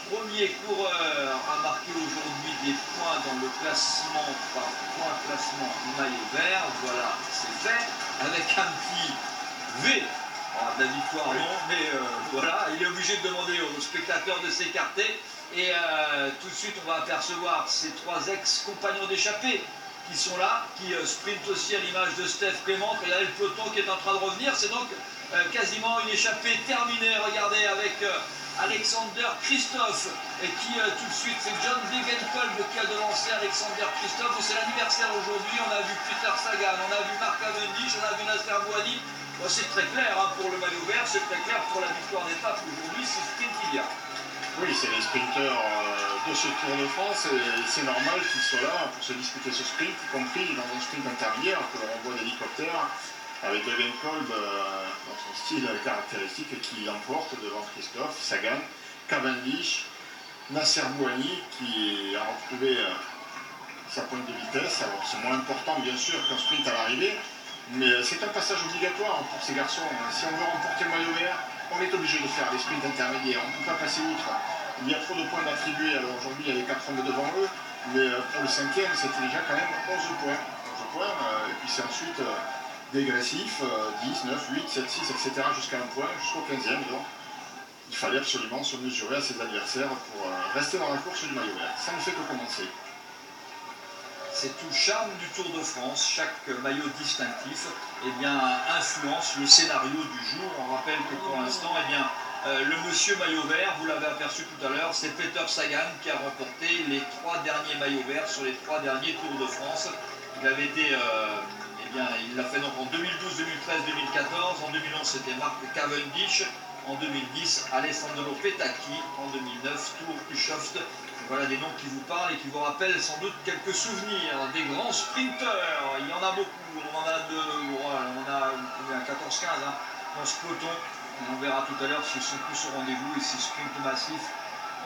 premier coureur à marquer aujourd'hui des points dans le classement par point classement maillot vert. Voilà, c'est fait. Avec un petit V. Alors, de la victoire, non, mais voilà, il est obligé de demander aux spectateurs de s'écarter. Et tout de suite, on va apercevoir ces trois ex-compagnons d'échappée qui sont là, qui sprintent aussi à l'image de Steph Clément. Regardez le peloton qui est en train de revenir. C'est donc quasiment une échappée terminée. Regardez avec Alexander Christophe et qui tout de suite, c'est John Degenkolb qui a devancé Alexander Christophe. C'est l'anniversaire aujourd'hui. On a vu Peter Sagan, on a vu Mark Cavendish, on a vu Nasser Bouhanni. Bon, c'est très clair hein, pour le maillot vert, c'est très clair pour la victoire d'étape aujourd'hui. C'est sprint qu'il y a. Oui, c'est les sprinteurs de ce Tour de France et c'est normal qu'ils soient là pour se disputer ce sprint, y compris dans un sprint intermédiaire que l'on renvoie d'hélicoptère avec Degenkolb dans son style caractéristique qui l'emporte devant Christophe, Sagan, Cavendish, Nasser Bouhanni qui a retrouvé sa pointe de vitesse. Alors c'est moins important bien sûr qu'un sprint à l'arrivée, mais c'est un passage obligatoire pour ces garçons. Si on veut remporter le maillot vert, on est obligé de faire des sprints intermédiaires, on ne peut pas passer outre. Il y a trop de points d'attribuer, alors aujourd'hui il y a les 4 hommes devant eux, mais pour le cinquième c'était déjà quand même 11 points. 11 points et puis c'est ensuite dégressif, 10, 9, 8, 7, 6, etc. jusqu'à un point, jusqu'au 15e. Donc il fallait absolument se mesurer à ses adversaires pour rester dans la course du maillot vert. Ça ne fait que commencer. C'est tout le charme du Tour de France. Chaque maillot distinctif eh bien, influence le scénario du jour. On rappelle que pour l'instant, eh bien, le monsieur maillot vert, vous l'avez aperçu tout à l'heure, c'est Peter Sagan qui a remporté les 3 derniers maillots verts sur les 3 derniers Tours de France. Il avait été, eh bien, il l'a fait donc en 2012, 2013, 2014. En 2011, c'était Mark Cavendish. En 2010, Alessandro Petacchi. En 2009, Tour Uchoft. Voilà des noms qui vous parlent et qui vous rappellent sans doute quelques souvenirs des grands sprinteurs. Il y en a beaucoup, on en a on a 14-15 hein, dans ce peloton. Et on verra tout à l'heure s'ils sont tous au rendez-vous et s'ils sprintent massif